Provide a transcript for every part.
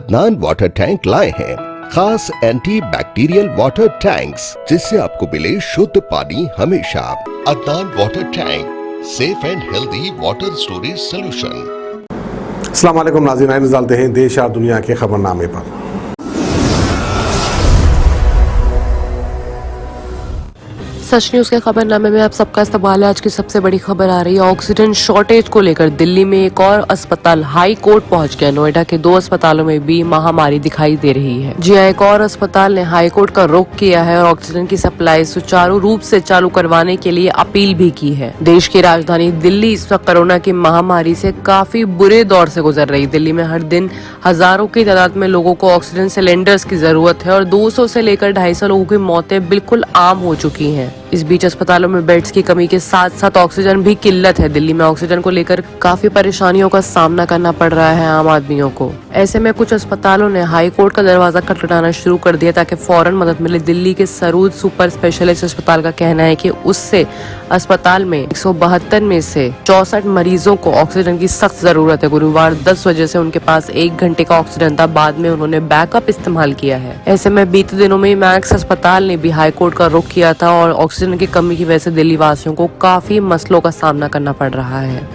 Adnan water tank लाए हैं खास एंटी बैक्टीरियल वाटर टैंक्स, जिससे आपको मिले शुद्ध पानी हमेशा। Adnan water tank, safe and healthy water storage solution. अस्सलाम वालेकुम नाज़रीन, नजर डालते हैं देश और दुनिया के खबरनामे पर। सच न्यूज़ के खबरनामे में आप सबका इस्तकबाल है। आज की सबसे बड़ी खबर आ रही है ऑक्सीजन शॉर्टेज को लेकर। दिल्ली में एक और अस्पताल हाई कोर्ट पहुंच गया। नोएडा के 2 अस्पतालों में भी महामारी दिखाई दे रही है। जी हां, एक और अस्पताल ने हाई कोर्ट का रुख किया है और ऑक्सीजन की सप्लाई सुचारू रूप से चालू करवाने के लिए अपील भी की है। देश की राजधानी दिल्ली इस वक्त कोरोना की महामारी से काफी बुरे दौर से गुजर रही। दिल्ली में हर दिन हजारों की तादाद में लोगों को ऑक्सीजन सिलेंडर्स की जरूरत है और 200 से लेकर 250 लोगों की मौतें बिल्कुल आम हो चुकी हैं। इस बीच अस्पतालों में बेड्स की कमी के साथ साथ ऑक्सीजन भी किल्लत है। दिल्ली में ऑक्सीजन को लेकर काफी परेशानियों का सामना करना पड़ रहा है आम आदमियों को। ऐसे में कुछ अस्पतालों ने हाई कोर्ट का दरवाजा खटखटाना शुरू कर दिया ताकि फौरन मदद मिले। दिल्ली के सरूज सुपर स्पेशलिस्ट अस्पताल का कहना है कि उससे अस्पताल में 172 में से 64 मरीजों को ऑक्सीजन की सख्त जरूरत है। गुरुवार 10 बजे से उनके पास 1 घंटे का ऑक्सीजन था, बाद में उन्होंने बैकअप इस्तेमाल किया है। ऐसे में बीते दिनों में मैक्स अस्पताल ने भी हाई कोर्ट का रुख किया था और ऑक्सीजन की कमी की वजह से दिल्ली वासियों को काफी मसलों का सामना करना पड़ रहा है।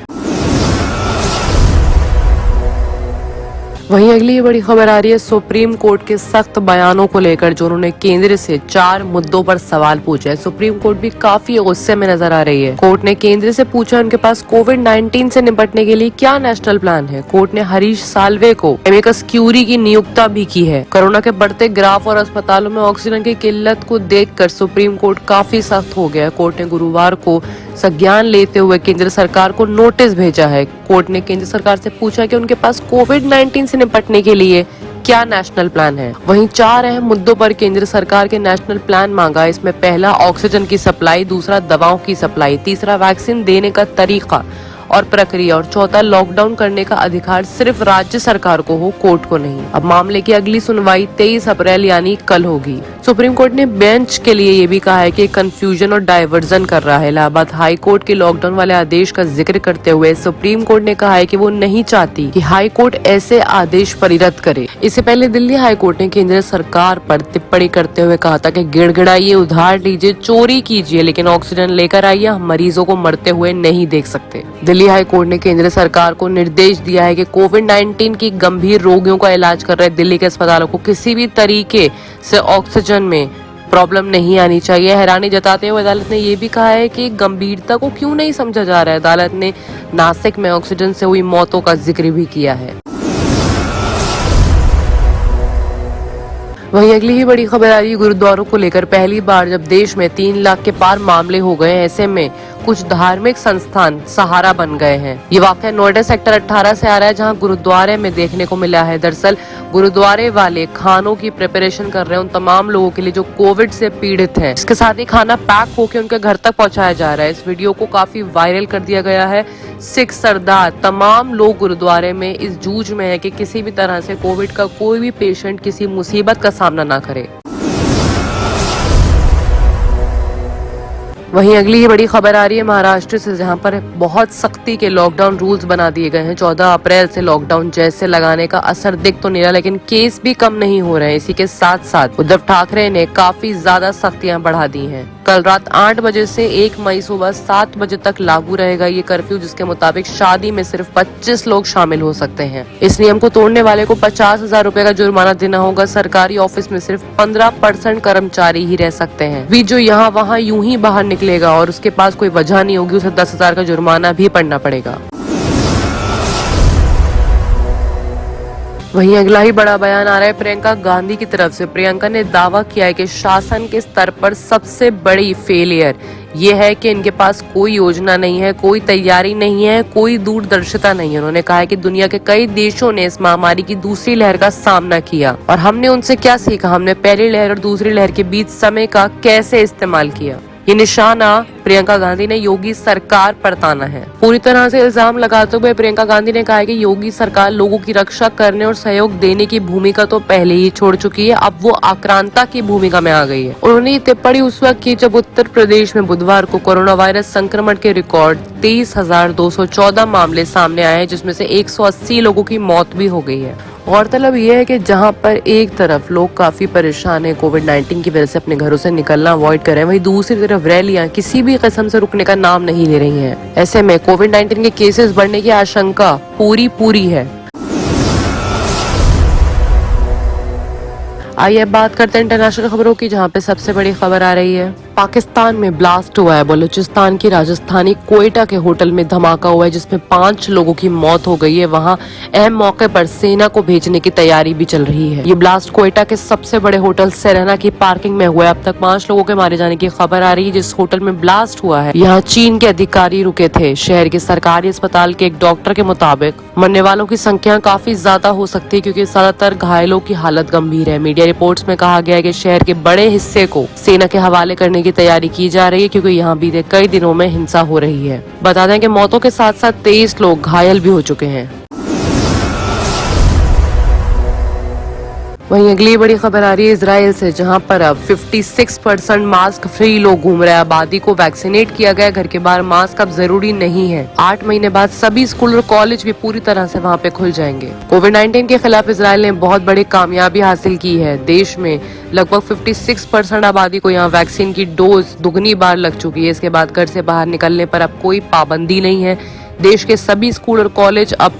वहीं अगली बड़ी खबर आ रही है सुप्रीम कोर्ट के सख्त बयानों को लेकर, जो उन्होंने केंद्र से 4 मुद्दों पर सवाल पूछा है। सुप्रीम कोर्ट भी काफी गुस्से में नजर आ रही है। कोर्ट ने केंद्र से पूछा उनके पास कोविड-19 से निपटने के लिए क्या नेशनल प्लान है। कोर्ट ने हरीश साल्वे को एमिकस क्यूरी की नियुक्ता भी की है। कोरोना के बढ़ते ग्राफ और अस्पतालों में ऑक्सीजन की किल्लत को देखकर सुप्रीम कोर्ट काफी सख्त हो गया है। कोर्ट ने गुरुवार को संज्ञान लेते हुए केंद्र सरकार को नोटिस भेजा है। कोर्ट ने केंद्र सरकार से पूछा कि उनके पास कोविड-19 से निपटने के लिए क्या नेशनल प्लान है। वहीं 4 अहम मुद्दों पर केंद्र सरकार के नेशनल प्लान मांगा। इसमें पहला ऑक्सीजन की सप्लाई, दूसरा दवाओं की सप्लाई, तीसरा वैक्सीन देने का तरीका और प्रक्रिया और चौथा लॉकडाउन करने का अधिकार सिर्फ राज्य सरकार को हो, कोर्ट को नहीं। अब मामले की अगली सुनवाई 23 अप्रैल यानी कल होगी। सुप्रीम कोर्ट ने बेंच के लिए ये भी कहा है कि कंफ्यूजन और डाइवर्जन कर रहा है। इलाहाबाद हाई कोर्ट के लॉकडाउन वाले आदेश का जिक्र करते हुए सुप्रीम कोर्ट ने कहा है कि वो नहीं चाहती कि हाई कोर्ट ऐसे आदेश परिरद्द करे। इससे पहले दिल्ली हाई कोर्ट ने केंद्र सरकार पर टिप्पणी करते हुए कहा था कि गिड़गिड़ाइए, उधार लीजिए, चोरी कीजिए, लेकिन ऑक्सीजन लेकर आइए, हम मरीजों को मरते हुए नहीं देख सकते। दिल्ली हाई कोर्ट ने केंद्र सरकार को निर्देश दिया है कि कोविड-19 की गंभीर रोगियों का इलाज कर रहे दिल्ली के अस्पतालों को किसी भी तरीके से ऑक्सीजन में प्रॉब्लम नहीं आनी चाहिए। हैरानी जताते हुए अदालत ने यह भी कहा है कि गंभीरता को क्यों नहीं समझा जा रहा है। अदालत ने नासिक में ऑक्सीजन से हुई मौतों का जिक्र भी किया है। वहीं अगली ही बड़ी खबर आ रही है गुरुद्वारों को लेकर। पहली बार जब देश में 3 लाख के पार मामले हो गए, ऐसे में कुछ धार्मिक संस्थान सहारा बन गए हैं। ये वाकया नोएडा सेक्टर 18 से आ रहा है, जहां गुरुद्वारे में देखने को मिला है। दरअसल गुरुद्वारे वाले खानों की प्रिपरेशन कर रहे हैं उन तमाम लोगों के लिए जो कोविड से पीड़ित हैं। इसके साथ ही खाना पैक होकर उनके घर तक पहुंचाया जा रहा है। इस वीडियो को काफी वायरल कर दिया गया है। सिख सरदार तमाम लोग गुरुद्वारे में इस जूझ में है कि किसी भी तरह से कोविड का कोई भी पेशेंट किसी मुसीबत का सामना ना करे। वहीं अगली ही बड़ी खबर आ रही है महाराष्ट्र से, जहां पर बहुत सख्ती के लॉकडाउन रूल्स बना दिए गए हैं। 14 अप्रैल से लॉकडाउन जैसे लगाने का असर दिख तो नहीं रहा, लेकिन केस भी कम नहीं हो रहे हैं। इसी के साथ साथ उद्धव ठाकरे ने काफी ज्यादा सख्तियां बढ़ा दी हैं। कल रात 8 बजे से 1 मई सुबह 7 बजे तक लागू रहेगा ये कर्फ्यू, जिसके मुताबिक शादी में सिर्फ 25 लोग शामिल हो सकते हैं। इस नियम को तोड़ने वाले को 50,000 रुपए का जुर्माना देना होगा। सरकारी ऑफिस में सिर्फ 15% कर्मचारी ही रह सकते हैं। भी जो यहाँ वहाँ यूं ही बाहर निकलेगा और उसके पास कोई वजह नहीं होगी, उसे 10,000 का जुर्माना भी पड़ना पड़ेगा। वहीं अगला ही बड़ा बयान आ रहा है प्रियंका गांधी की तरफ से। प्रियंका ने दावा किया है कि शासन के स्तर पर सबसे बड़ी फेलियर ये है कि इनके पास कोई योजना नहीं है, कोई तैयारी नहीं है, कोई दूरदर्शिता नहीं है। उन्होंने कहा है कि दुनिया के कई देशों ने इस महामारी की दूसरी लहर का सामना किया और हमने उनसे क्या सीखा। हमने पहली लहर और दूसरी लहर के बीच समय का कैसे इस्तेमाल किया। ये निशाना प्रियंका गांधी ने योगी सरकार पर ताना है। पूरी तरह से इल्जाम लगाते हुए प्रियंका गांधी ने कहा है कि योगी सरकार लोगों की रक्षा करने और सहयोग देने की भूमिका तो पहले ही छोड़ चुकी है, अब वो आक्रांता की भूमिका में आ गई है। उन्होंने ये टिप्पणी उस वक्त की जब उत्तर प्रदेश में बुधवार को कोरोना वायरस संक्रमण के रिकॉर्ड 23,214 मामले सामने आए हैं, जिसमें से 180 लोगों की मौत भी हो गई है। गौरतलब ये है कि जहां पर एक तरफ लोग काफी परेशान है कोविड-19 की वजह से अपने घरों से निकलना अवॉइड कर रहे हैं, वहीं दूसरी तरफ रैलियां किसी भी किस्म से रुकने का नाम नहीं ले रही हैं। ऐसे में कोविड-19 के केसेस बढ़ने की आशंका पूरी है। आइए अब बात करते हैं इंटरनेशनल खबरों की, जहां पे सबसे बड़ी खबर आ रही है पाकिस्तान में ब्लास्ट हुआ है। बलूचिस्तान की राजस्थानी कोयटा के होटल में धमाका हुआ है जिसमें 5 लोगों की मौत हो गई है। वहां अहम मौके पर सेना को भेजने की तैयारी भी चल रही है। ये ब्लास्ट कोयटा के सबसे बड़े होटल सेरेना की पार्किंग में हुआ है। अब तक 5 लोगों के मारे जाने की खबर आ रही है। जिस होटल में ब्लास्ट हुआ है यहाँ चीन के अधिकारी रुके थे। शहर के सरकारी अस्पताल के एक डॉक्टर के मुताबिक मरने वालों की संख्या काफी ज्यादा हो सकती है क्योंकि ज्यादातर घायलों की हालत गंभीर है। मीडिया रिपोर्ट्स में कहा गया है कि शहर के बड़े हिस्से को सेना के हवाले करने की तैयारी की जा रही है क्योंकि यहाँ बीते कई दिनों में हिंसा हो रही है। बता दें कि मौतों के साथ साथ 23 लोग घायल भी हो चुके हैं। वहीं अगली बड़ी खबर आ रही है इजराइल से, जहां पर अब 56% मास्क फ्री लोग घूम रहे हैं। आबादी को वैक्सीनेट किया गया, घर के बाहर मास्क अब जरूरी नहीं है। 8 महीने बाद सभी स्कूल और कॉलेज भी पूरी तरह से वहां पे खुल जाएंगे। कोविड-19 के खिलाफ इजराइल ने बहुत बड़ी कामयाबी हासिल की है। देश में लगभग 56% आबादी को यहाँ वैक्सीन की डोज दुगनी बार लग चुकी है। इसके बाद घर से बाहर निकलने पर अब कोई पाबंदी नहीं है। देश के सभी स्कूल और कॉलेज अब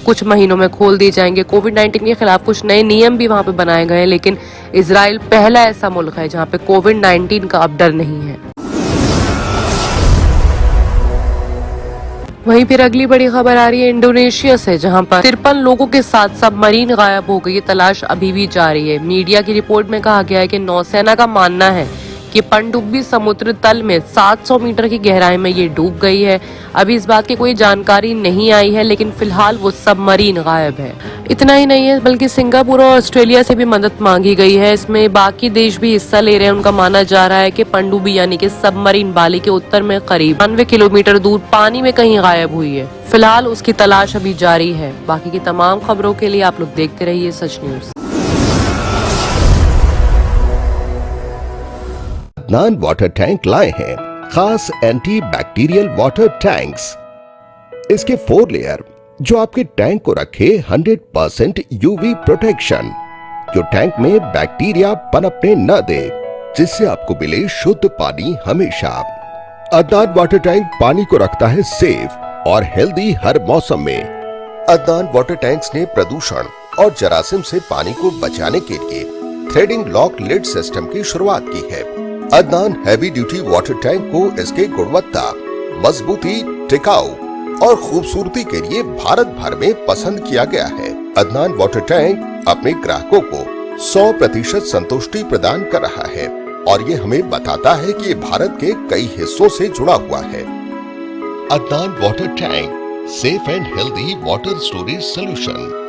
कुछ महीनों में खोल दिए जाएंगे। कोविड-19 के खिलाफ कुछ नए नियम भी वहां पे बनाए गए हैं, लेकिन इजराइल पहला ऐसा मुल्क है जहां पे कोविड-19 का अब डर नहीं है। वहीं फिर अगली बड़ी खबर आ रही है इंडोनेशिया से, जहां पर 53 लोगों के साथ सबमरीन गायब हो गई। तलाश अभी भी जारी है। मीडिया की रिपोर्ट में कहा गया है कि नौसेना का मानना है कि पनडुब्बी समुद्र तल में 700 मीटर की गहराई में ये डूब गई है। अभी इस बात की कोई जानकारी नहीं आई है, लेकिन फिलहाल वो सबमरीन गायब है। इतना ही नहीं है, बल्कि सिंगापुर और ऑस्ट्रेलिया से भी मदद मांगी गई है। इसमें बाकी देश भी हिस्सा ले रहे हैं। उनका माना जा रहा है कि पनडुब्बी यानी कि सबमरीन बाली के उत्तर में करीब 92 किलोमीटर दूर पानी में कहीं गायब हुई है। फिलहाल उसकी तलाश अभी जारी है। बाकी की तमाम खबरों के लिए आप लोग देखते रहिए सच न्यूज। अदनान वाटर टैंक लाए हैं खास एंटी बैक्टीरियल वाटर टैंक्स। इसके 4 लेयर जो आपके टैंक को रखे 100% यूवी प्रोटेक्शन, जो टैंक में बैक्टीरिया पनपने न दे, जिससे आपको मिले शुद्ध पानी हमेशा। अदनान वाटर टैंक पानी को रखता है सेफ और हेल्दी हर मौसम में। अदनान वाटर टैंक्स ने प्रदूषण और जरासीम से पानी को बचाने के लिए थ्रेडिंग लॉक लिड सिस्टम की शुरुआत की है। Adnan heavy duty water tank को इसके गुणवत्ता, मजबूती, टिकाऊ और खूबसूरती के लिए भारत भर में पसंद किया गया है। अदनान वाटर टैंक अपने ग्राहकों को 100% संतुष्टि प्रदान कर रहा है और ये हमें बताता है कि ये भारत के कई हिस्सों से जुड़ा हुआ है। Adnan water tank, safe and healthy water storage solution.